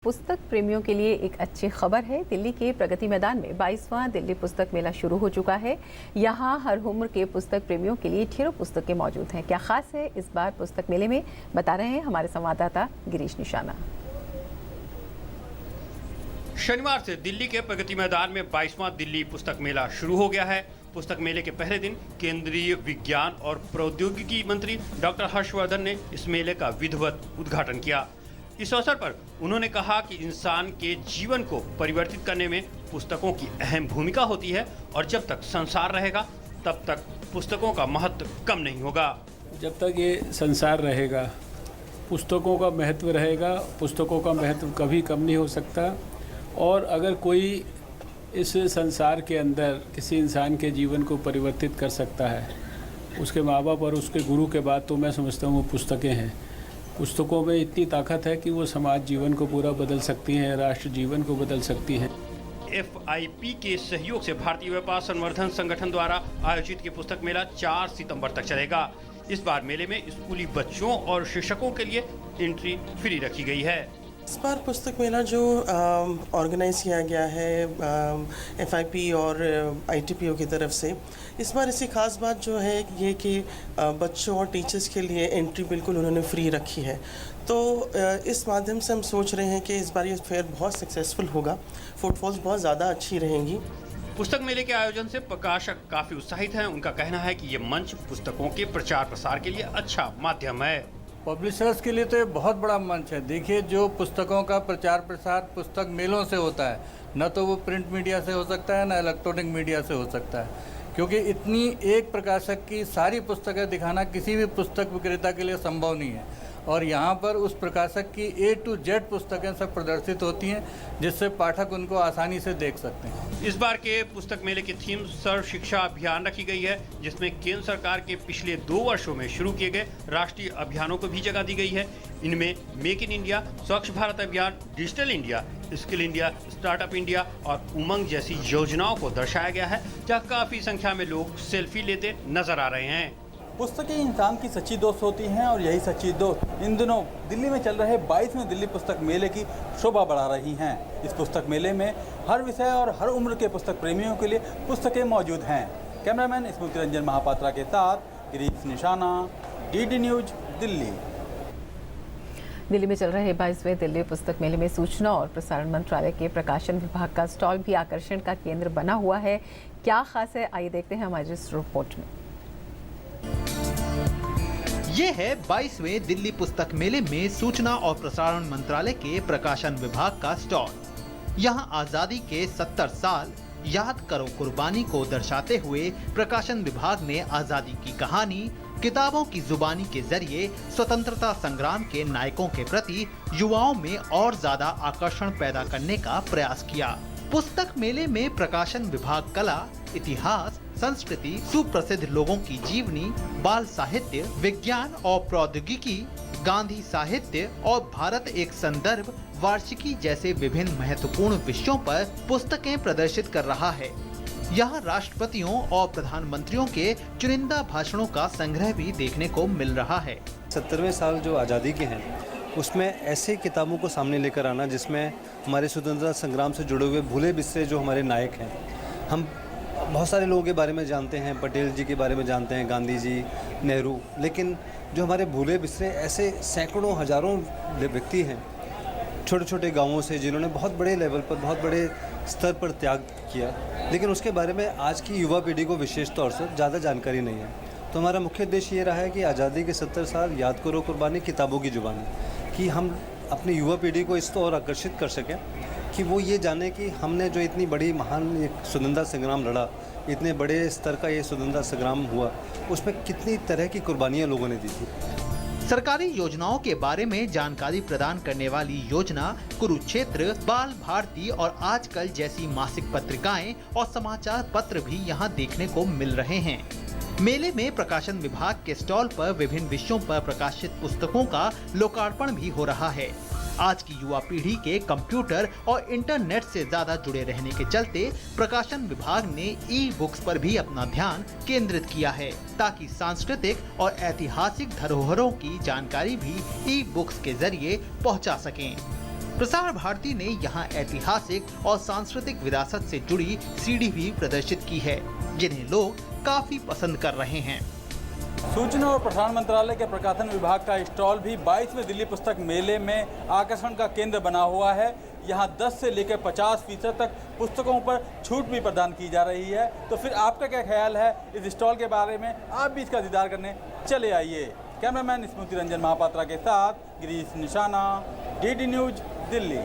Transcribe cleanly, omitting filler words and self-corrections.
पुस्तक प्रेमियों के लिए एक अच्छी खबर है। दिल्ली के प्रगति मैदान में 22वां दिल्ली पुस्तक मेला शुरू हो चुका है। यहाँ हर उम्र के पुस्तक प्रेमियों के लिए ढेरों पुस्तकें मौजूद हैं। क्या खास है इस बार पुस्तक मेले में, बता रहे हैं हमारे संवाददाता गिरीश निशाना। शनिवार से दिल्ली के प्रगति मैदान में 22वां दिल्ली पुस्तक मेला शुरू हो गया है। पुस्तक मेले के पहले दिन केंद्रीय विज्ञान और प्रौद्योगिकी मंत्री डॉक्टर हर्षवर्धन ने इस मेले का विधिवत उद्घाटन किया। इस अवसर पर उन्होंने कहा कि इंसान के जीवन को परिवर्तित करने में पुस्तकों की अहम भूमिका होती है और जब तक संसार रहेगा तब तक पुस्तकों का महत्व कम नहीं होगा। जब तक ये संसार रहेगा पुस्तकों का महत्व रहेगा। पुस्तकों का महत्व कभी कम नहीं हो सकता। और अगर कोई इस संसार के अंदर किसी इंसान के जीवन को परिवर्तित कर सकता है, उसके माँ बाप और उसके गुरु के बाद, तो मैं समझता हूँ वो पुस्तकें हैं। पुस्तकों में इतनी ताकत है कि वो समाज जीवन को पूरा बदल सकती हैं, राष्ट्र जीवन को बदल सकती हैं। FIP के सहयोग से भारतीय व्यापार संवर्धन संगठन द्वारा आयोजित ये पुस्तक मेला 4 सितंबर तक चलेगा। इस बार मेले में स्कूली बच्चों और शिक्षकों के लिए एंट्री फ्री रखी गई है। इस बार पुस्तक मेला जो ऑर्गेनाइज किया गया है FIP और ITPO की तरफ से, इस बार इसकी खास बात जो है ये कि बच्चों और टीचर्स के लिए एंट्री बिल्कुल उन्होंने फ्री रखी है। तो इस माध्यम से हम सोच रहे हैं कि इस बार ये फेयर बहुत सक्सेसफुल होगा, फुटफॉल्स बहुत ज़्यादा अच्छी रहेंगी। पुस्तक मेले के आयोजन से प्रकाशक काफी उत्साहित हैं। उनका कहना है कि ये मंच पुस्तकों के प्रचार प्रसार के लिए अच्छा माध्यम है। पब्लिशर्स के लिए तो ये बहुत बड़ा मंच है। देखिए, जो पुस्तकों का प्रचार प्रसार पुस्तक मेलों से होता है, न तो वो प्रिंट मीडिया से हो सकता है, न इलेक्ट्रॉनिक मीडिया से हो सकता है, क्योंकि इतनी एक प्रकाशक की सारी पुस्तकें दिखाना किसी भी पुस्तक विक्रेता के लिए संभव नहीं है। और यहाँ पर उस प्रकाशक की A to Z पुस्तकें सब प्रदर्शित होती हैं, जिससे पाठक उनको आसानी से देख सकते हैं। इस बार के पुस्तक मेले की थीम सर्व शिक्षा अभियान रखी गई है, जिसमें केंद्र सरकार के पिछले 2 वर्षों में शुरू किए गए राष्ट्रीय अभियानों को भी जगह दी गई है। इनमें मेक इन इंडिया, स्वच्छ भारत अभियान, digital India, skill India, startup India और उमंग जैसी योजनाओं को दर्शाया गया है, जहाँ काफी संख्या में लोग सेल्फी लेते नजर आ रहे हैं। पुस्तकें इंसान की सच्ची दोस्त होती हैं और यही सच्ची दोस्त इन दिनों दिल्ली में चल रहे 22वें दिल्ली पुस्तक मेले की शोभा बढ़ा रही हैं। इस पुस्तक मेले में हर विषय और हर उम्र के पुस्तक प्रेमियों के लिए पुस्तकें मौजूद हैं। कैमरामैन स्मृति रंजन महापात्रा के साथ गिरीश निशाना, DD न्यूज, दिल्ली। दिल्ली में चल रहे 22वें दिल्ली पुस्तक मेले में सूचना और प्रसारण मंत्रालय के प्रकाशन विभाग का स्टॉल भी आकर्षण का केंद्र बना हुआ है। क्या खास है, आइए देखते हैं हमारी इस रिपोर्ट में। ये है 22वें दिल्ली पुस्तक मेले में सूचना और प्रसारण मंत्रालय के प्रकाशन विभाग का स्टॉल। यहाँ आजादी के 70 साल याद करो कुर्बानी को दर्शाते हुए प्रकाशन विभाग ने आजादी की कहानी किताबों की जुबानी के जरिए स्वतंत्रता संग्राम के नायकों के प्रति युवाओं में और ज्यादा आकर्षण पैदा करने का प्रयास किया। पुस्तक मेले में प्रकाशन विभाग कला, इतिहास, संस्कृति, सुप्रसिद्ध लोगों की जीवनी, बाल साहित्य, विज्ञान और प्रौद्योगिकी, गांधी साहित्य और भारत एक संदर्भ वार्षिकी जैसे विभिन्न महत्वपूर्ण विषयों पर पुस्तकें प्रदर्शित कर रहा है। यहाँ राष्ट्रपतियों और प्रधानमंत्रियों के चुनिंदा भाषणों का संग्रह भी देखने को मिल रहा है। 70वें साल जो आज़ादी के हैं, उसमें ऐसे किताबों को सामने लेकर आना जिसमें हमारे स्वतंत्रता संग्राम से जुड़े हुए भूले बिसरे जो हमारे नायक हैं। हम बहुत सारे लोगों के बारे में जानते हैं, पटेल जी के बारे में जानते हैं, गांधी जी, नेहरू, लेकिन जो हमारे भूले बिसरे ऐसे सैकड़ों हजारों व्यक्ति हैं छोटे छोटे गांवों से, जिन्होंने बहुत बड़े लेवल पर, बहुत बड़े स्तर पर त्याग किया, लेकिन उसके बारे में आज की युवा पीढ़ी को विशेष तौर से ज़्यादा जानकारी नहीं है। तो हमारा मुख्य उद्देश्य ये रहा है कि आज़ादी के 70 साल याद करो कुर्बानी किताबों की जुबानी, कि हम अपनी युवा पीढ़ी को इस और आकर्षित कर सकें कि वो ये जाने कि हमने जो इतनी बड़ी महान एक स्वतंत्रता संग्राम लड़ा, इतने बड़े स्तर का ये स्वतंत्रता संग्राम हुआ, उसमें कितनी तरह की कुर्बानियाँ लोगों ने दी थी। सरकारी योजनाओं के बारे में जानकारी प्रदान करने वाली योजना कुरुक्षेत्र, बाल भारती और आजकल जैसी मासिक पत्रिकाएं और समाचार पत्र भी यहां देखने को मिल रहे हैं। मेले में प्रकाशन विभाग के स्टॉल पर विभिन्न विषयों पर प्रकाशित पुस्तकों का लोकार्पण भी हो रहा है। आज की युवा पीढ़ी के कंप्यूटर और इंटरनेट से ज्यादा जुड़े रहने के चलते प्रकाशन विभाग ने ई-बुक्स पर भी अपना ध्यान केंद्रित किया है, ताकि सांस्कृतिक और ऐतिहासिक धरोहरों की जानकारी भी ई-बुक्स के जरिए पहुंचा सकें। प्रसार भारती ने यहाँ ऐतिहासिक और सांस्कृतिक विरासत से जुड़ी सीडी भी प्रदर्शित की है, जिन्हें लोग काफी पसंद कर रहे हैं। सूचना और प्रसारण मंत्रालय के प्रकाशन विभाग का स्टॉल भी 22वें दिल्ली पुस्तक मेले में आकर्षण का केंद्र बना हुआ है। यहाँ 10 से लेकर 50% तक पुस्तकों पर छूट भी प्रदान की जा रही है। तो फिर आपका क्या ख्याल है इस स्टॉल के बारे में? आप भी इसका दीदार करने चले आइए। कैमरामैन स्मृति रंजन महापात्रा के साथ गिरीश निशाना, DD न्यूज, दिल्ली।